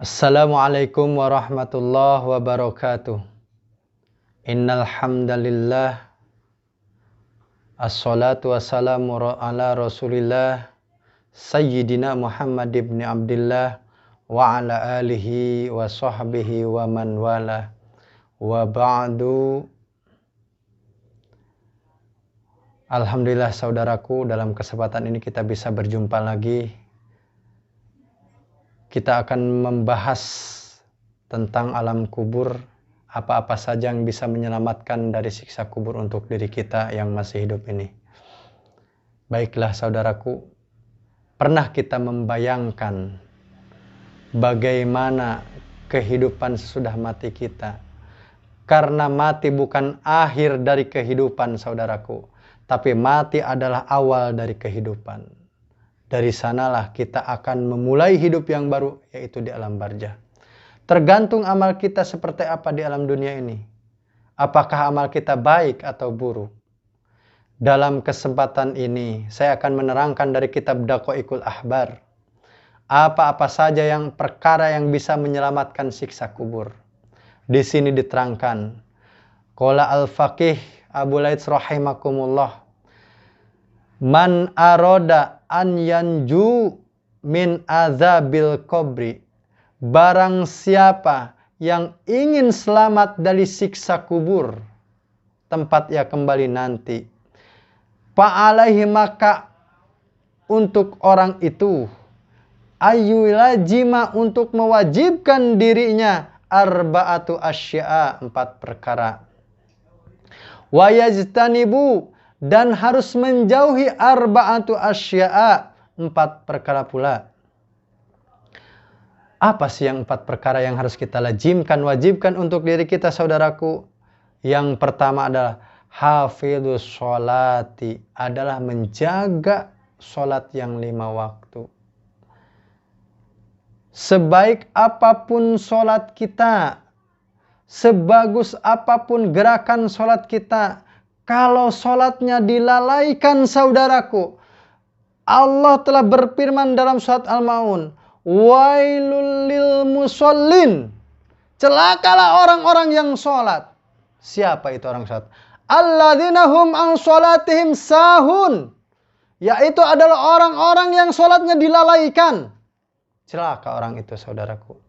Assalamualaikum warahmatullahi wabarakatuh. Innal hamdalillah assalatu wassalamu ala Rasulillah Sayyidina Muhammad ibn Abdillah wa ala alihi wa sahbihi wa man wala wa ba'du. Alhamdulillah saudaraku, dalam kesempatan ini kita bisa berjumpa lagi. Kita akan membahas tentang alam kubur, apa-apa saja yang bisa menyelamatkan dari siksa kubur untuk diri kita yang masih hidup ini. Baiklah saudaraku, pernah kita membayangkan bagaimana kehidupan sesudah mati kita? Karena mati bukan akhir dari kehidupan saudaraku, tapi mati adalah awal dari kehidupan. Dari sanalah kita akan memulai hidup yang baru, yaitu di alam barzah. Tergantung amal kita seperti apa di alam dunia ini. Apakah amal kita baik atau buruk? Dalam kesempatan ini, saya akan menerangkan dari kitab Daqaiqul Ahbar. Apa-apa saja yang perkara yang bisa menyelamatkan siksa kubur. Di sini diterangkan. Qala al-faqih Abu Laits rahimakumullah. Man aroda an yanju min azabil qabri. Barang siapa yang ingin selamat dari siksa kubur, tempat ia kembali nanti, fa'alaihi, maka untuk orang itu, ayyulajima, untuk mewajibkan dirinya, arba'atu asya'a, 4 perkara. Wa yajtanibu, dan harus menjauhi arba'atu asya'a, 4 perkara pula. Apa sih yang 4 perkara yang harus kita wajibkan untuk diri kita saudaraku? Yang pertama adalah hafidhus sholati, adalah menjaga sholat yang 5 waktu. Sebaik apapun sholat kita, sebagus apapun gerakan sholat kita, kalau sholatnya dilalaikan saudaraku, Allah telah berfirman dalam surat Al-Maun, wailul lil musallin, celakalah orang-orang yang sholat. Siapa itu orang sholat? Alladzina hum an sholatihim sahun, yaitu adalah orang-orang yang sholatnya dilalaikan. Celaka orang itu saudaraku.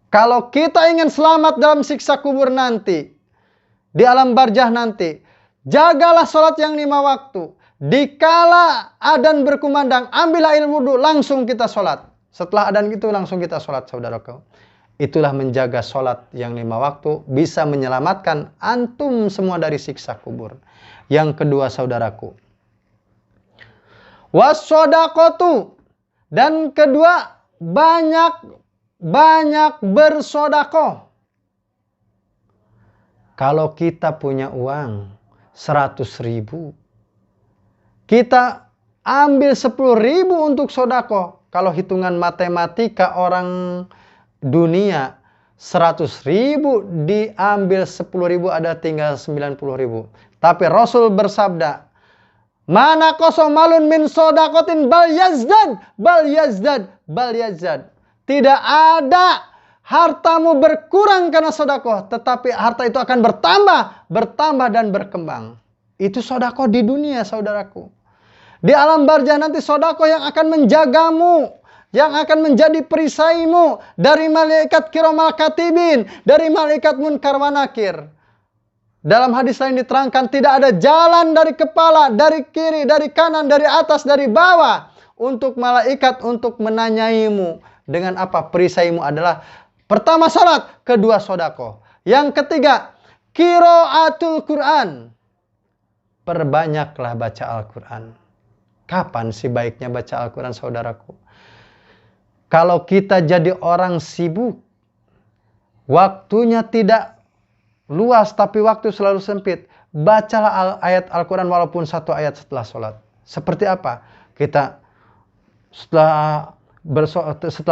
Kalau kita ingin selamat dalam siksa kubur nanti, di alam barzah nanti, jagalah sholat yang 5 waktu. Dikala adzan berkumandang, ambillah air wudu, langsung kita sholat. Setelah adzan itu langsung kita sholat saudaraku. Itulah menjaga sholat yang 5 waktu, bisa menyelamatkan antum semua dari siksa kubur. Yang kedua saudaraku, wassodaqotu, dan kedua, banyak bersodakoh. Kalau kita punya uang 100.000, kita ambil 10.000 untuk sodako. Kalau hitungan matematika orang dunia, 100.000 diambil 10.000 ada tinggal 90.000. Tapi Rasul bersabda, mana kosomalun min sodakotin bal yazdad. Tidak ada hartamu berkurang karena sodakoh, tetapi harta itu akan bertambah dan berkembang. Itu sodakoh di dunia saudaraku. Di alam barzah nanti sodakoh yang akan menjagamu, yang akan menjadi perisaimu dari malaikat kiramal katibin, dari malaikat munkar wa nakir. Dalam hadis lain diterangkan, tidak ada jalan dari kepala, dari kiri, dari kanan, dari atas, dari bawah, untuk malaikat untuk menanyaimu. Dengan apa? Perisaimu adalah pertama salat, kedua sodakoh. Yang ketiga, qiraatul Quran. Perbanyaklah baca Al-Quran. Kapan sih baiknya baca Al-Quran saudaraku? Kalau kita jadi orang sibuk, waktunya tidak luas tapi waktu selalu sempit, bacalah ayat Al-Quran walaupun 1 ayat setelah sholat. Seperti apa? Kita setelah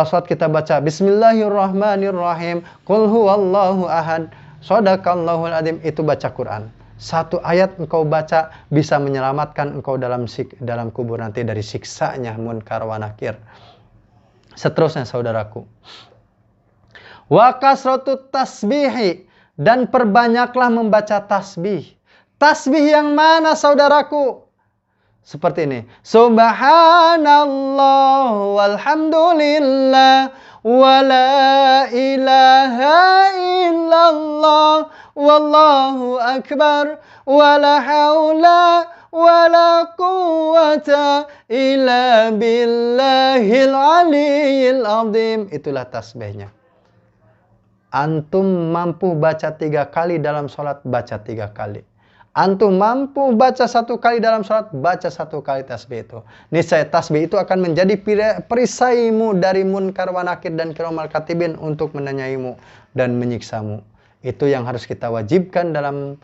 sholat kita baca Bismillahirrahmanirrahim, Qul huwallahu ahad, Shadaqallahul adzim, itu baca Quran. 1 ayat engkau baca bisa menyelamatkan engkau dalam kubur nanti dari siksanya munkar wa nakir. Seterusnya saudaraku, Wa kasratu tasbihi, dan perbanyaklah membaca tasbih. Tasbih yang mana saudaraku? Seperti ini. Subhanallah walhamdulillah wa la ilaha illallah wallahu akbar wa la haula wa la quwwata illa billahil aliyyil azim. Itulah tasbihnya. Antum mampu baca 3 kali dalam sholat, baca 3 kali. Antum mampu baca 1 kali dalam sholat, baca 1 kali tasbih itu. Niscaya tasbih itu akan menjadi perisaimu dari munkar wa nakir dan kiramal katibin untuk menanyaimu dan menyiksamu. Itu yang harus kita wajibkan dalam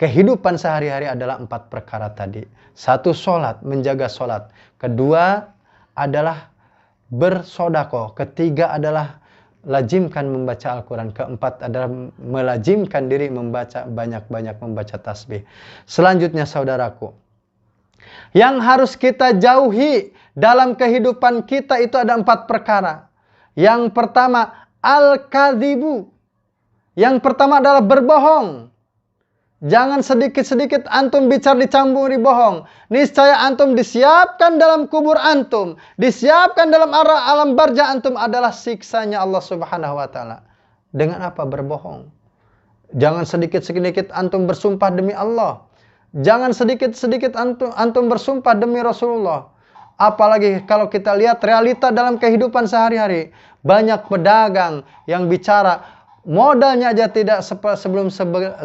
kehidupan sehari-hari adalah 4 perkara tadi. 1, sholat, menjaga sholat. 2 adalah bersodakoh. 3 adalah lazimkan membaca Al-Quran. 4 adalah melazimkan diri banyak-banyak membaca tasbih. Selanjutnya saudaraku, yang harus kita jauhi dalam kehidupan kita itu ada 4 perkara. Yang pertama, al-kadhibu. Yang pertama adalah berbohong. Jangan sedikit-sedikit antum bicara dicampuri bohong. Niscaya antum disiapkan dalam kubur antum, disiapkan dalam alam barzah antum adalah siksanya Allah Subhanahu wa taala. Dengan apa? Berbohong. Jangan sedikit-sedikit antum bersumpah demi Allah. Jangan sedikit-sedikit antum bersumpah demi Rasulullah. Apalagi kalau kita lihat realita dalam kehidupan sehari-hari, banyak pedagang yang bicara modalnya aja tidak sebelum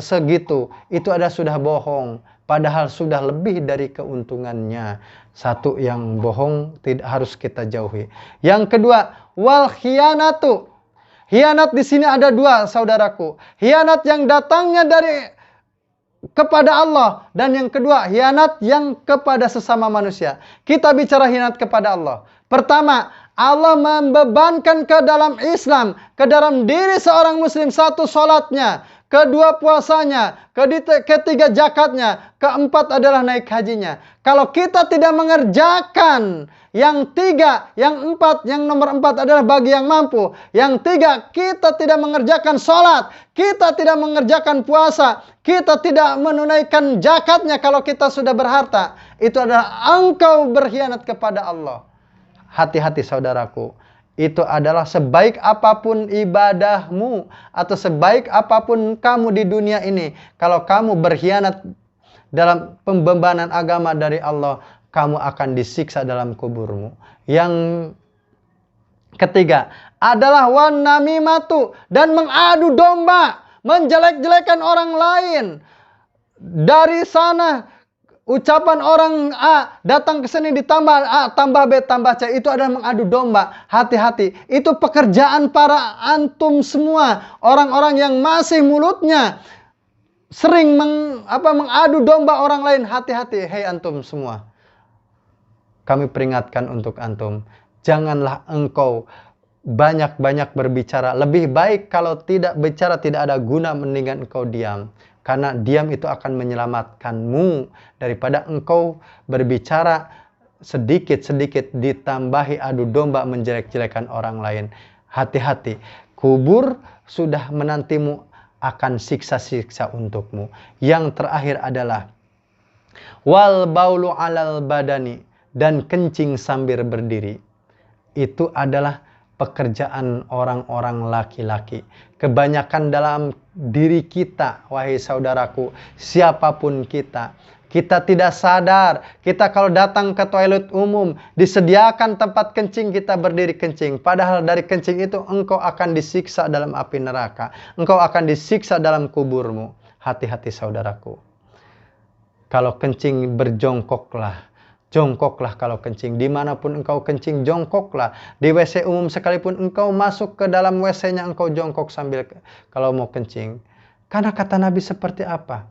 segitu, itu ada sudah bohong. Padahal sudah lebih dari keuntungannya. Satu yang bohong tidak harus kita jauhi. Yang kedua, wal khianatu. Khianat di sini ada 2 saudaraku. Khianat yang datangnya kepada Allah, dan yang kedua khianat yang kepada sesama manusia. Kita bicara khianat kepada Allah. Pertama, Allah membebankan ke dalam Islam, ke dalam diri seorang muslim 1 sholatnya, 2 puasanya, 3 zakatnya, 4 adalah naik hajinya. Kalau kita tidak mengerjakan yang 3, yang 4, yang nomor 4 adalah bagi yang mampu. Yang 3, kita tidak mengerjakan sholat, kita tidak mengerjakan puasa, kita tidak menunaikan zakatnya kalau kita sudah berharta. Itu adalah engkau berkhianat kepada Allah. Hati-hati saudaraku, itu adalah sebaik apapun ibadahmu atau sebaik apapun kamu di dunia ini, kalau kamu berkhianat dalam pembebanan agama dari Allah, kamu akan disiksa dalam kuburmu. Yang ketiga adalah wan namimatu, dan mengadu domba, menjelek-jelekan orang lain. Dari sana ucapan orang A datang ke sini ditambah A tambah B tambah C, itu adalah mengadu domba. Hati-hati, itu pekerjaan para antum semua, orang-orang yang masih mulutnya sering mengadu domba orang lain. Hati-hati, hei antum semua. Kami peringatkan untuk antum, janganlah engkau banyak-banyak berbicara. Lebih baik kalau tidak bicara tidak ada guna, mendingan engkau diam. Karena diam itu akan menyelamatkanmu daripada engkau berbicara sedikit-sedikit ditambahi adu domba menjelek-jelekan orang lain. Hati-hati, kubur sudah menantimu akan siksa-siksa untukmu. Yang terakhir adalah wal baulu alal badani, dan kencing sambil berdiri. Itu adalah pekerjaan orang-orang laki-laki. Kebanyakan dalam diri kita, wahai saudaraku, siapapun kita tidak sadar. Kita kalau datang ke toilet umum, disediakan tempat kencing, kita berdiri kencing. Padahal dari kencing itu engkau akan disiksa dalam api neraka. Engkau akan disiksa dalam kuburmu. Hati-hati saudaraku. Kalau kencing berjongkoklah. Jongkoklah kalau kencing. Dimanapun engkau kencing, jongkoklah. Di WC umum sekalipun engkau masuk ke dalam WC-nya, engkau jongkok sambil kalau mau kencing. Karena kata Nabi seperti apa?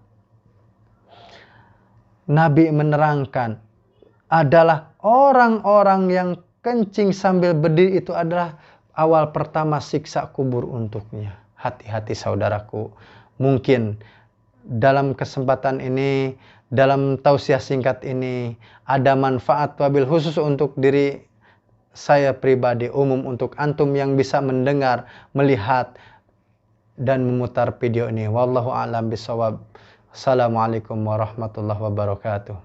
Nabi menerangkan adalah orang-orang yang kencing sambil berdiri itu adalah awal pertama siksa kubur untuknya. Hati-hati saudaraku. Mungkin dalam kesempatan ini, dalam tausiah singkat ini, ada manfaat wabil khusus untuk diri saya pribadi, umum untuk antum yang bisa mendengar, melihat, dan memutar video ini. Wallahu a'lam bishawab. Assalamualaikum warahmatullahi wabarakatuh.